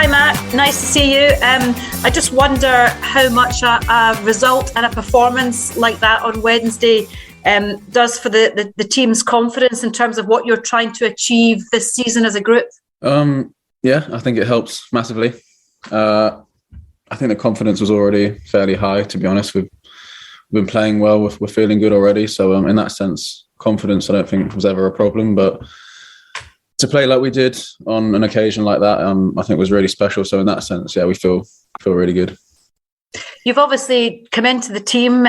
Hi Matt, nice to see you. I just wonder how much a result and a performance like that on Wednesday does for the team's confidence in terms of what you're trying to achieve this season as a group. Yeah, I think it helps massively. I think the confidence was already fairly high, to be honest. We've been playing well, we're feeling good already. So in that sense, confidence I don't think was ever a problem. But to play like we did on an occasion like that, I think was really special. So in that sense, yeah, we feel really good. You've obviously come into the team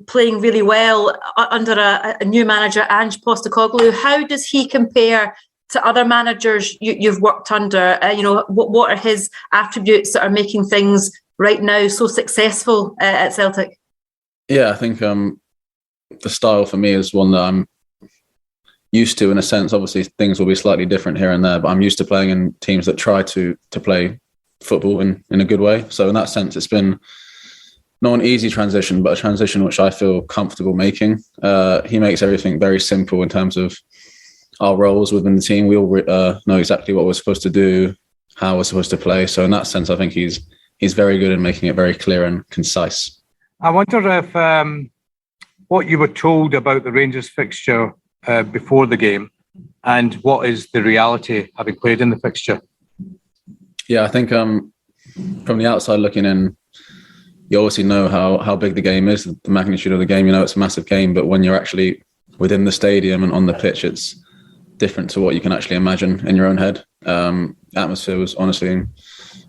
playing really well under a new manager, Ange Postecoglou. How does he compare to other managers you've worked under? What are his attributes that are making things right now so successful at Celtic? Yeah, I think the style for me is one that I'm used to in a sense. Obviously, things will be slightly different here and there, but I'm used to playing in teams that try to play football in a good way. So in that sense, it's been not an easy transition, but a transition which I feel comfortable making. He makes everything very simple in terms of our roles within the team. We all know exactly what we're supposed to do, how we're supposed to play. So in that sense, I think he's very good in making it very clear and concise. I wonder if what you were told about the Rangers fixture before the game and what is the reality having played in the fixture? Yeah, I think from the outside looking in, you obviously know how big the game is, the magnitude of the game. You know, it's a massive game, but when you're actually within the stadium and on the pitch, it's different to what you can actually imagine in your own head. Atmosphere was honestly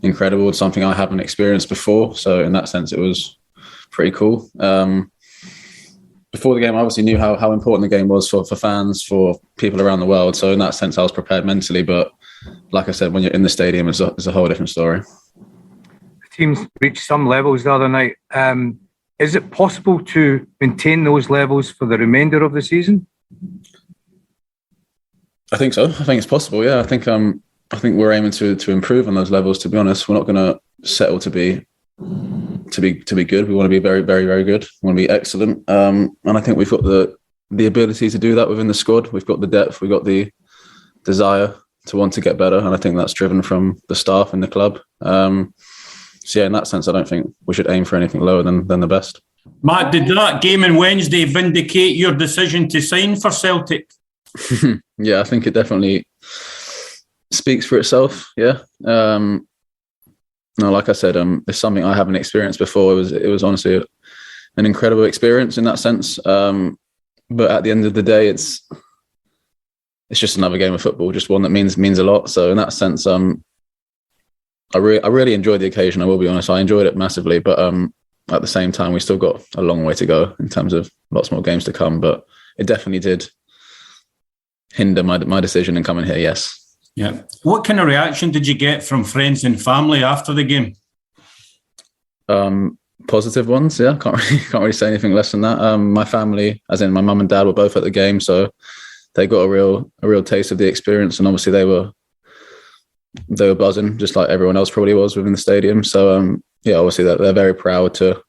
incredible. It's something I haven't experienced before. So in that sense, it was pretty cool. Before the game, I obviously knew how important the game was for fans, for people around the world. So in that sense, I was prepared mentally. But like I said, when you're in the stadium, it's a whole different story. The team's reached some levels the other night. Is it possible to maintain those levels for the remainder of the season? I think so. I think it's possible. Yeah, I think we're aiming to improve on those levels. To be honest, we're not going to settle to be good. We want to be very, very, very good. We want to be excellent. And I think we've got the ability to do that within the squad. We've got the depth. We've got the desire to want to get better. And I think that's driven from the staff and the club. So yeah, in that sense, I don't think we should aim for anything lower than the best. Matt, did that game on Wednesday vindicate your decision to sign for Celtic? Yeah, I think it definitely speaks for itself. Yeah. No, like I said, it's something I haven't experienced before. It was honestly an incredible experience in that sense. But at the end of the day, it's just another game of football, just one that means a lot. So in that sense, I really enjoyed the occasion. I will be honest, I enjoyed it massively. But at the same time, we still got a long way to go in terms of lots more games to come. But it definitely did hinder my decision in coming here. Yes. Yeah. What kind of reaction did you get from friends and family after the game? Positive ones. Yeah, can't really say anything less than that. My family, as in my mum and dad, were both at the game, so they got a real taste of the experience, and obviously they were buzzing, just like everyone else probably was within the stadium. So yeah, obviously they're very proud to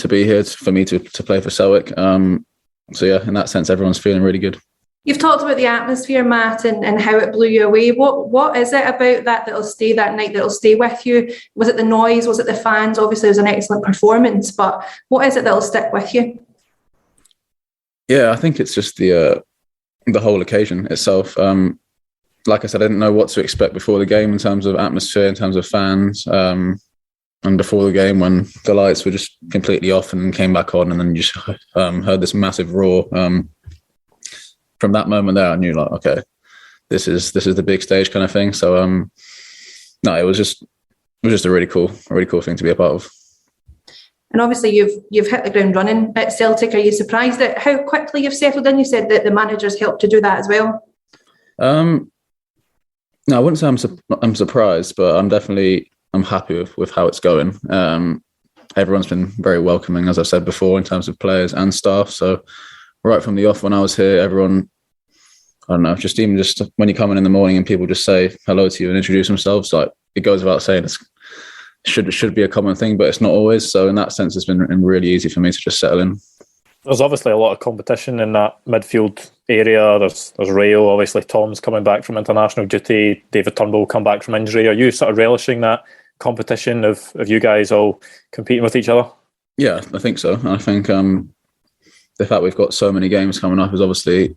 be here for me to play for Celtic. So yeah, in that sense, everyone's feeling really good. You've talked about the atmosphere, Matt, and how it blew you away. What is it about that'll stay that night, that'll stay with you? Was it the noise? Was it the fans? Obviously, it was an excellent performance, but what is it that'll stick with you? Yeah, I think it's just the whole occasion itself. Like I said, I didn't know what to expect before the game in terms of atmosphere, in terms of fans. And before the game, when the lights were just completely off and came back on, and then you just heard this massive roar. From that moment there, I knew like, okay, this is the big stage kind of thing. So no, it was just a really cool thing to be a part of. And obviously you've hit the ground running at Celtic. Are you surprised at how quickly you've settled in? You said that the managers helped to do that as well. No, I wouldn't say I'm surprised, but I'm happy with how it's going. Everyone's been very welcoming, as I've said before, in terms of players and staff. So right from the off, when I was here, everyone, I don't know, just when you come in the morning and people just say hello to you and introduce themselves, like it goes without saying, it should be a common thing, but it's not always. So in that sense, it's been really easy for me to just settle in. There's obviously a lot of competition in that midfield area. There's Rail, obviously Tom's coming back from international duty, David Turnbull will come back from injury. Are you sort of relishing that competition of you guys all competing with each other? Yeah, I think so. I think the fact we've got so many games coming up is obviously,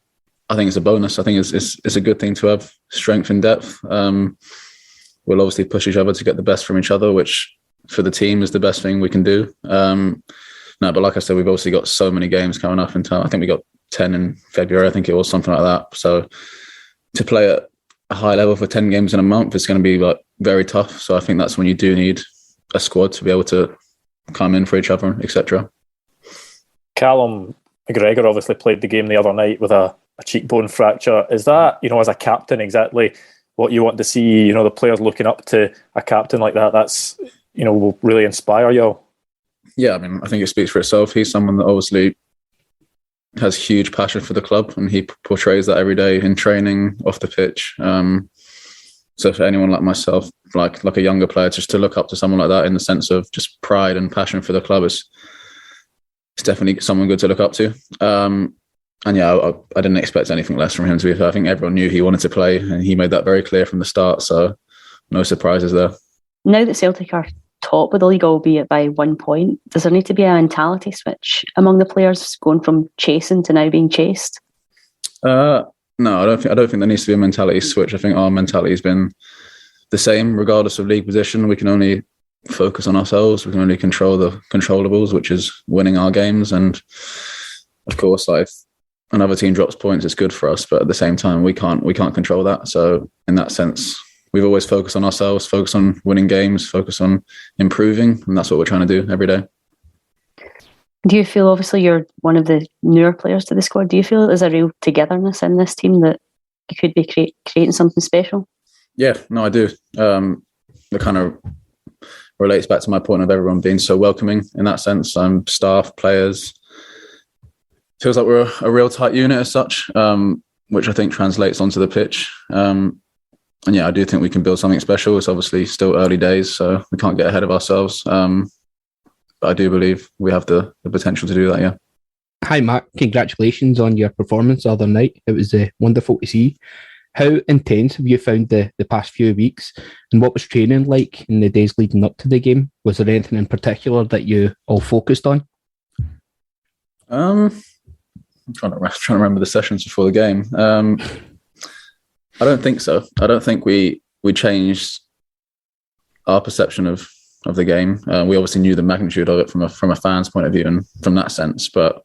I think it's a bonus. I think it's a good thing to have strength and depth. We'll obviously push each other to get the best from each other, which for the team is the best thing we can do. No, but like I said, we've obviously got so many games coming up in time. I think we got 10 in February. I think it was something like that. So to play at a high level for 10 games in a month, it's going to be like very tough. So I think that's when you do need a squad to be able to come in for each other, etc. Callum McGregor obviously played the game the other night with a cheekbone fracture. Is that, as a captain, exactly what you want to see, the players looking up to a captain like that? That's, will really inspire you? Yeah, I mean, I think it speaks for itself. He's someone that obviously has huge passion for the club, and he portrays that every day in training, off the pitch. So for anyone like myself, like a younger player, just to look up to someone like that in the sense of just pride and passion for the club it's definitely someone good to look up to. And yeah, I didn't expect anything less from him, to be fair. I think everyone knew he wanted to play, and he made that very clear from the start. So no surprises there. Now that Celtic are top of the league, albeit by 1 point, does there need to be a mentality switch among the players, going from chasing to now being chased? No, I don't think there needs to be a mentality switch. I think our mentality has been the same regardless of league position. We can only focus on ourselves. We can only control the controllables, which is winning our games. And of course, like, if another team drops points, it's good for us. But at the same time, we can't control that. So in that sense, we've always focused on ourselves, focus on winning games, focus on improving, and that's what we're trying to do every day. Do you feel, obviously you're one of the newer players to the squad, do you feel there's a real togetherness in this team that you could be creating something special? Yeah, no, I do. It kind of relates back to my point of everyone being so welcoming in that sense. Staff, players. Feels like we're a real tight unit as such, which I think translates onto the pitch. And yeah, I do think we can build something special. It's obviously still early days, so we can't get ahead of ourselves. But I do believe we have the potential to do that, yeah. Hi, Matt. Congratulations on your performance the other night. It was wonderful to see. How intense have you found the past few weeks? And what was training like in the days leading up to the game? Was there anything in particular that you all focused on? I'm trying to remember the sessions before the game. I don't think so. I don't think we changed our perception of the game. We obviously knew the magnitude of it from a fan's point of view and from that sense. But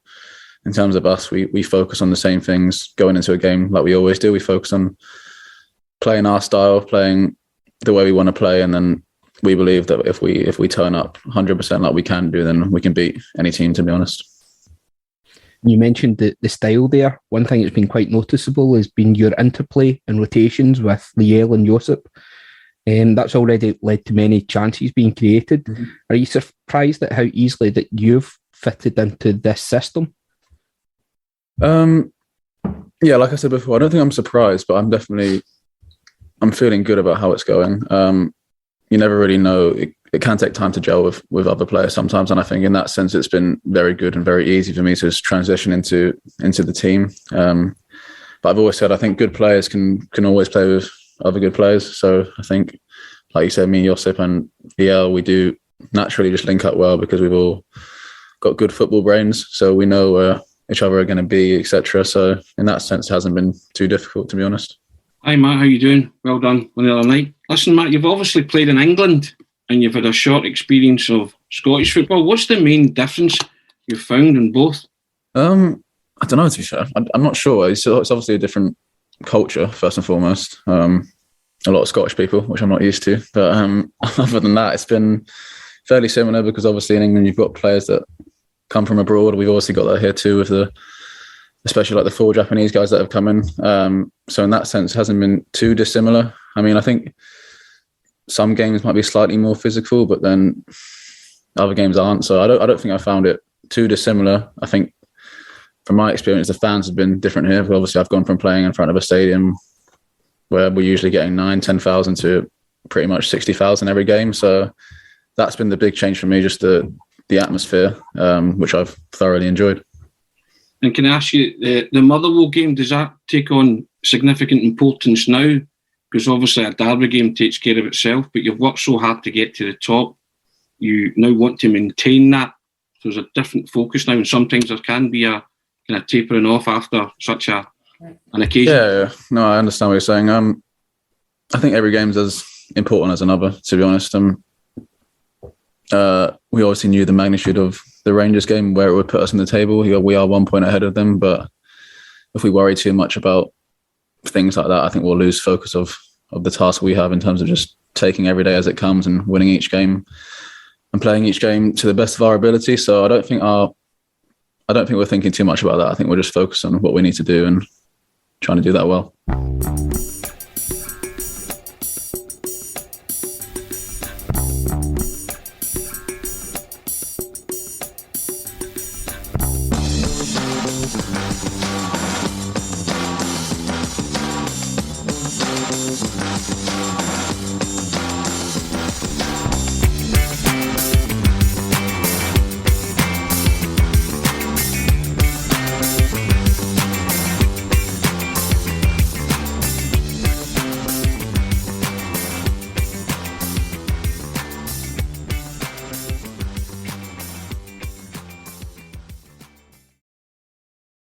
in terms of us, we focus on the same things going into a game like we always do. We focus on playing our style, playing the way we want to play, and then we believe that if we turn up 100% like we can do, then we can beat any team, to be honest. You mentioned the style there. One thing that's been quite noticeable has been your interplay and rotations with Liel and Josip. That's already led to many chances being created. Mm-hmm. Are you surprised at how easily that you've fitted into this system? Yeah, like I said before, I don't think I'm surprised, but I'm feeling good about how it's going. You never really know. It can take time to gel with other players sometimes, and I think in that sense it's been very good and very easy for me to just transition into the team. But I've always said I think good players can always play with other good players. So I think, like you said, me, Josip and EL, we do naturally just link up well because we've all got good football brains, so we know where each other are going to be, etc. So in that sense, it hasn't been too difficult, to be honest. Hi Matt, how you doing? Well done on the other night. Listen, Matt, you've obviously played in England and you've had a short experience of Scottish football. What's the main difference you've found in both? I don't know, to be fair. I'm not sure. It's obviously a different culture, first and foremost. A lot of Scottish people, which I'm not used to. But other than that, it's been fairly similar because obviously in England you've got players that come from abroad. We've obviously got that here too with especially like the 4 Japanese guys that have come in. So in that sense, it hasn't been too dissimilar. I mean, I think some games might be slightly more physical, but then other games aren't. So I don't think I found it too dissimilar. I think from my experience, the fans have been different here. But obviously, I've gone from playing in front of a stadium where we're usually getting 9,000-10,000 to pretty much 60,000 every game. So that's been the big change for me, just the atmosphere, which I've thoroughly enjoyed. And can I ask you, the Motherwell game, does that take on significant importance now? Because obviously a derby game takes care of itself, but you've worked so hard to get to the top. You now want to maintain that. So there's a different focus now, and sometimes there can be a kind of tapering off after such an occasion. Yeah, no, I understand what you're saying. I think every game's as important as another, to be honest. We obviously knew the magnitude of the Rangers game, where it would put us in the table. We are 1 point ahead of them, but if we worry too much about things like that, I think we'll lose focus of the task we have in terms of just taking every day as it comes and winning each game and playing each game to the best of our ability. So I don't think we're thinking too much about that. I think we're just focused on what we need to do and trying to do that well.